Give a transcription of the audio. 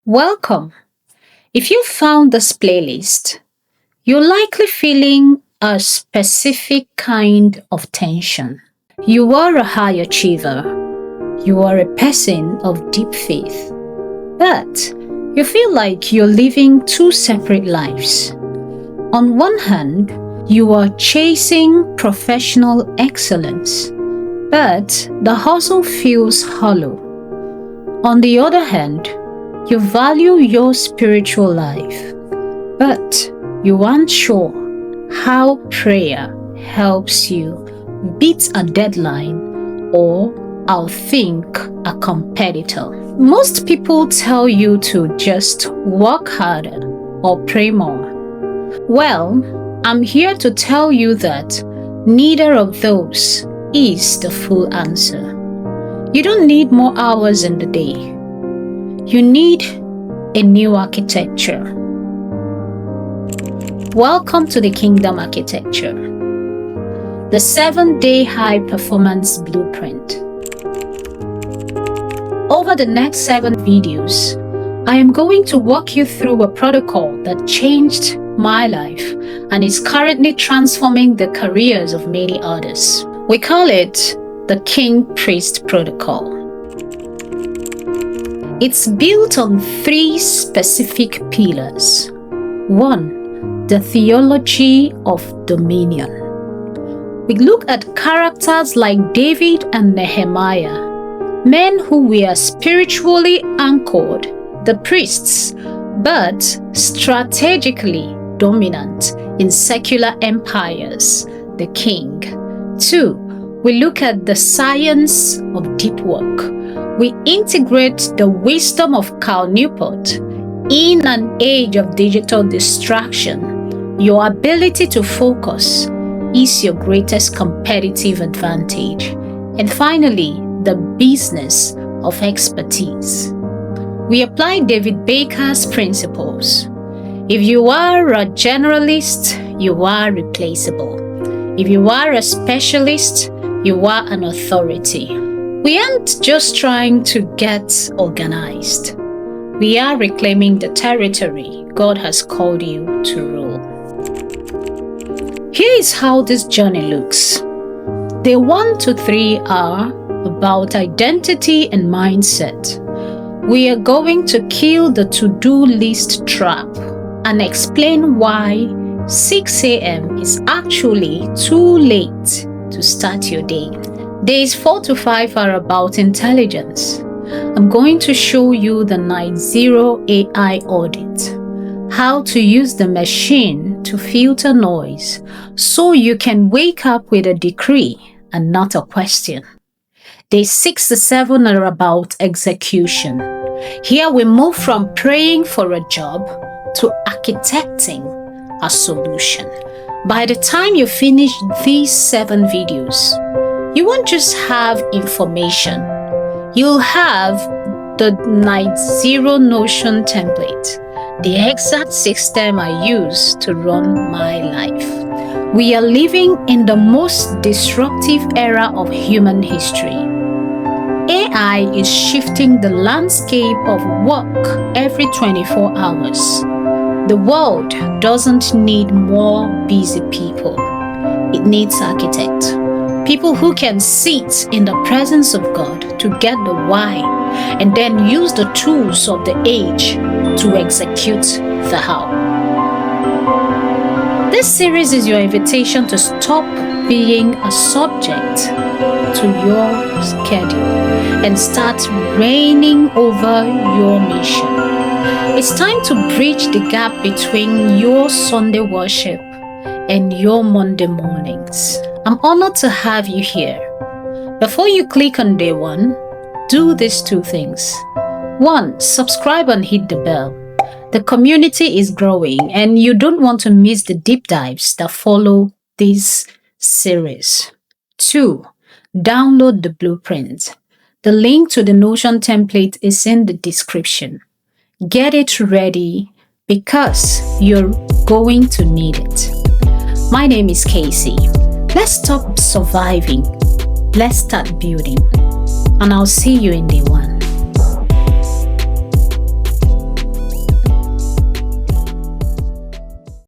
Welcome. If you found this playlist, you're likely feeling a specific kind of tension. You are a high achiever. You are a person of deep faith. But you feel like you're living two separate lives. On one hand, you are chasing professional excellence, but the hustle feels hollow. On the other hand, you value your spiritual life, but you aren't sure how prayer helps you beat a deadline or outthink a competitor. Most people tell you to just work harder or pray more. Well, I'm here to tell you that neither of those is the full answer. You don't need more hours in the day. You need a new architecture. Welcome to the Kingdom Architecture, the 7-day high performance blueprint. Over the next 7 videos, I am going to walk you through a protocol that changed my life and is currently transforming the careers of many others. We call it the King Priest Protocol. It's built on 3 specific pillars. 1. The theology of dominion. We look at characters like David and Nehemiah, men who were spiritually anchored, the priests, but strategically dominant in secular empires, the king. 2. We look at the science of deep work. We integrate the wisdom of Cal Newport. In an age of digital distraction, your ability to focus is your greatest competitive advantage. And finally, the business of expertise. We apply David Baker's principles. If you are a generalist, you are replaceable. If you are a specialist, you are an authority. We aren't just trying to get organized. We are reclaiming the territory God has called you to rule. Here is how this journey looks. Day 1 to 3 are about identity and mindset. We are going to kill the to-do list trap and explain why 6 a.m. is actually too late to start your day. Days 4 to 5 are about intelligence. I'm going to show you the Night Zero AI audit, how to use the machine to filter noise so you can wake up with a decree and not a question. Days 6 to 7 are about execution. Here we move from praying for a job to architecting a solution. By the time you finish these 7 videos, you won't just have information. You'll have the Night Zero Notion template, the exact system I use to run my life. We are living in the most disruptive era of human history. AI is shifting the landscape of work every 24 hours. The world doesn't need more busy people. It needs architects. People who can sit in the presence of God to get the why and then use the tools of the age to execute the how. This series is your invitation to stop being a subject to your schedule and start reigning over your mission. It's time to bridge the gap between your Sunday worship and your Monday mornings. I'm honored to have you here. Before you click on day 1, do these 2 things. 1, subscribe and hit the bell. The community is growing and you don't want to miss the deep dives that follow this series. 2, download the blueprint. The link to the Notion template is in the description. Get it ready because you're going to need it. My name is Casey. Let's stop surviving. Let's start building. And I'll see you in day 1.